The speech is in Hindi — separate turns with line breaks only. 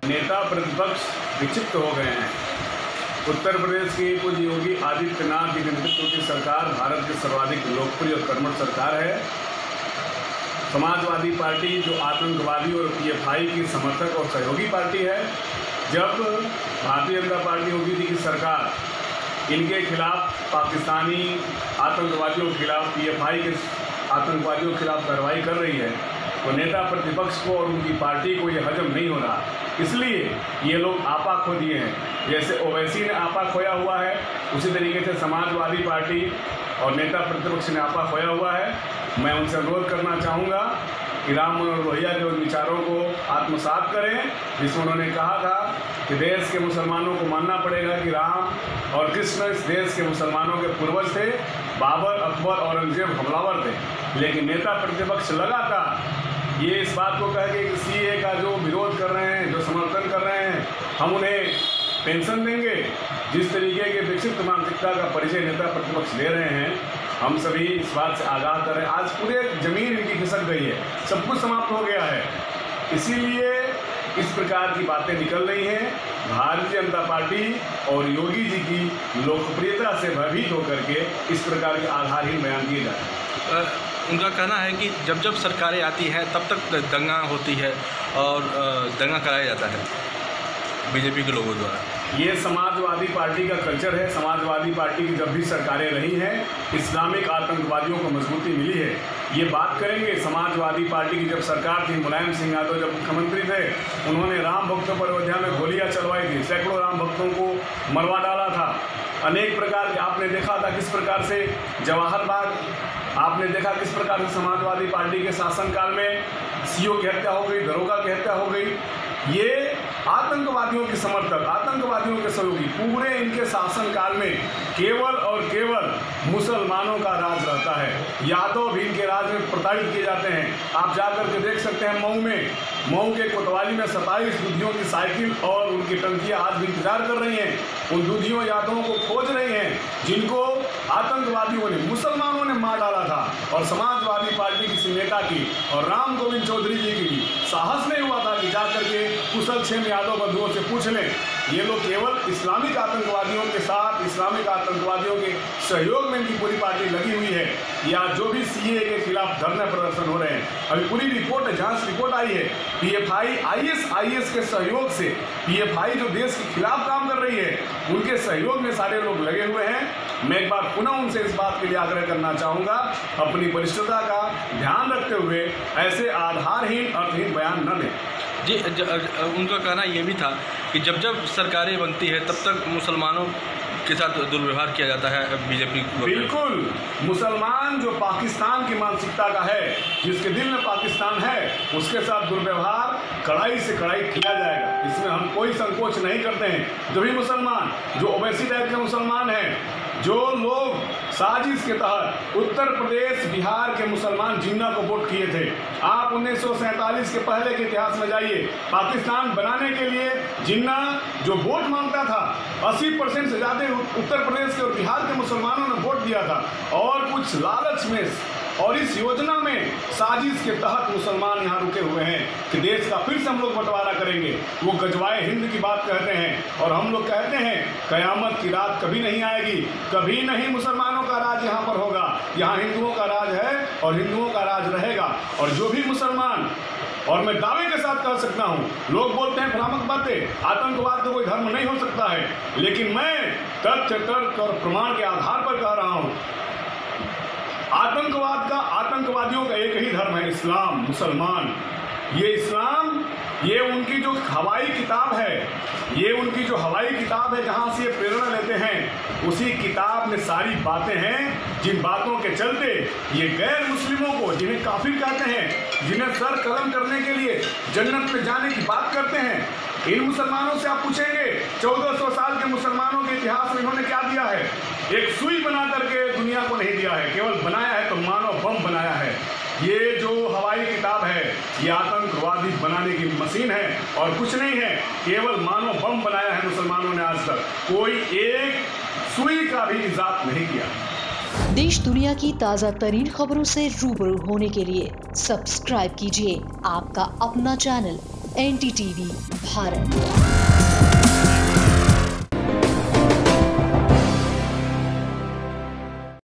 नेता प्रतिपक्ष विक्षिप्त हो गए हैं। उत्तर प्रदेश की पूज्य योगी आदित्यनाथ जी के नेतृत्व की सरकार भारत की सर्वाधिक लोकप्रिय और कर्मठ सरकार है। समाजवादी पार्टी जो आतंकवादी और पीएफआई की समर्थक और सहयोगी पार्टी है, जब भारतीय जनता पार्टी योगी जी की सरकार इनके खिलाफ पाकिस्तानी आतंकवादियों के खिलाफ, पीएफआई के आतंकवादियों के खिलाफ कार्रवाई कर रही है, तो नेता प्रतिपक्ष को और उनकी पार्टी को ये हजम नहीं हो रहा। इसलिए ये लोग आपा खो दिए हैं। जैसे ओवैसी ने आपा खोया हुआ है, उसी तरीके से समाजवादी पार्टी और नेता प्रतिपक्ष ने आपा खोया हुआ है। मैं उनसे अनुरोध करना चाहूँगा कि राम मनोहर लोहिया के उन विचारों को आत्मसात करें, जिसमें उन्होंने कहा था कि देश के मुसलमानों को मानना पड़ेगा कि राम और कृष्ण इस देश के मुसलमानों के पूर्वज थे। बाबर, अकबर, औरंगजेब हमलावर थे। लेकिन नेता प्रतिपक्ष लगातार ये इस बात को कह के कि सीए का जो विरोध कर रहे हैं, जो समर्थन कर रहे हैं, हम उन्हें पेंशन देंगे। जिस तरीके के विक्षिप्त मानसिकता का परिचय नेता प्रतिपक्ष ले रहे हैं, हम सभी इस बात से आगाह करें। आज पूरे जमीन इनकी खिसक गई है, सब कुछ समाप्त हो गया है। इसीलिए इस प्रकार की बातें निकल रही हैं। भारतीय जनता पार्टी और योगी जी की लोकप्रियता से भयभीत होकर के इस प्रकार के आधारहीन बयान दिए जा रहे हैं।
उनका कहना है कि जब जब सरकारें आती हैं तब तक दंगा होती है और दंगा कराया जाता है बीजेपी के लोगों द्वारा।
ये समाजवादी पार्टी का कल्चर है। समाजवादी पार्टी की जब भी सरकारें रही हैं, इस्लामिक आतंकवादियों को मजबूती मिली है। ये बात करेंगे, समाजवादी पार्टी की जब सरकार थी, मुलायम सिंह यादव जब मुख्यमंत्री थे, उन्होंने राम भक्तों पर अयोध्या में गोलियां चलवाई थी, सैकड़ों राम भक्तों को मरवा डाला था। अनेक प्रकार के आपने देखा था किस प्रकार से जवाहर बाग, आपने देखा किस प्रकार से समाजवादी पार्टी के शासनकाल में सीओ की हत्या हो गई, दरोगा की हत्या हो गई। ये आतंकवादियों के समर्थक, आतंकवादियों के सहयोगी, पूरे इनके शासनकाल में केवल और केवल मुसलमानों का राज रहता है। यादव भी इनके राज में प्रताड़ित किए जाते हैं। आप जाकर के देख सकते हैं मऊ के कोतवाली में 27 दूधियों की साइकिल और उनकी टंकियां आज भी इंतजार कर रही हैं। उन दूधियों यादवों को खोज रही हैं जिनको आतंकवादियों ने, मुसलमानों ने मार डाला था। और समाजवादी पार्टी किसी नेता की और राम गोविंद चौधरी जी की भी साहस नहीं हुआ था कि जाकर के कुशल क्षेम यादव बंधुओं से पूछ लें। ये लोग केवल इस्लामिक आतंकवादियों के साथ, इस्लामिक आतंकवादियों के सहयोग में इनकी पूरी पार्टी लगी हुई है। या जो भी सीए के खिलाफ धरने प्रदर्शन हो रहे हैं, अभी पूरी रिपोर्ट, जांच रिपोर्ट आई है, पीएफआई आईएस के सहयोग से, पीएफआई जो देश के खिलाफ काम कर रही है, उनके सहयोग में सारे लोग लगे हुए हैं। मैं एक बार पुनः उनसे इस बात के लिए आग्रह करना चाहूँगा, अपनी वरिष्ठता का ध्यान रखते हुए ऐसे आधारहीन, अर्थहीन बयान न दें।
जी, उनका कहना ये भी था कि जब जब सरकारें बनती है तब तक मुसलमानों के साथ दुर्व्यवहार किया जाता है बीजेपी को।
बिल्कुल, मुसलमान जो पाकिस्तान की मानसिकता का है, जिसके दिल में पाकिस्तान है, उसके साथ दुर्व्यवहार कड़ाई से कड़ाई किया जाएगा। इसमें हम कोई संकोच नहीं करते हैं। जो भी मुसलमान, जो ओवैसी टाइप के मुसलमान हैं, जो लोग साजिश के तहत उत्तर प्रदेश, बिहार के मुसलमान जिन्ना को वोट किए थे, आप 1947 के पहले के इतिहास में जाइए, पाकिस्तान बनाने के लिए जिन्ना जो वोट मांगता था, 80% से ज़्यादा उत्तर प्रदेश के और बिहार के मुसलमानों ने वोट दिया था। और कुछ लालच में और इस योजना में साजिश के तहत मुसलमान यहाँ रुके हुए हैं कि देश का फिर से हम लोग बंटवारा करेंगे। वो गजवाए हिंद की बात कहते हैं और हम लोग कहते हैं कयामत की रात कभी नहीं आएगी, कभी नहीं मुसलमानों का राज यहाँ पर होगा। यहाँ हिंदुओं का राज है और हिंदुओं का राज रहेगा। और जो भी मुसलमान, और मैं दावे के साथ कह सकता हूँ, लोग बोलते हैं भ्रामक बातें, आतंकवाद तो कोई धर्म नहीं हो सकता है, लेकिन मैं तथ्य, तर्क और प्रमाण के आधार पर कह रहा हूँ, आतंकवाद का, आतंकवादियों का एक ही धर्म है, इस्लाम, मुसलमान। ये इस्लाम, ये उनकी जो हवाई किताब है, ये उनकी जो हवाई किताब है, जहाँ से ये प्रेरणा लेते हैं, उसी किताब में सारी बातें हैं जिन बातों के चलते ये गैर मुस्लिमों को, जिन्हें काफिर कहते हैं, जिन्हें सर कलम करने के लिए जन्नत में जाने की बात करते हैं, इन मुसलमानों से आप पूछेंगे 1400 साल के मुसलमानों के इतिहास में इन्होंने क्या दिया है? एक सुई बना करके दुनिया को नहीं दिया है, केवल बनाया है तो मानव बम बनाया है। ये जो हवाई किताब है, ये आतंकवादी बनाने की मशीन है और कुछ नहीं है, केवल मानव बम बनाया है मुसलमानों ने। आज तक कोई एक सुई का भी इजाद नहीं किया।
देश दुनिया की ताज़ा तरीन खबरों से रूबरू होने के लिए सब्सक्राइब कीजिए आपका अपना चैनल NTTV भारत।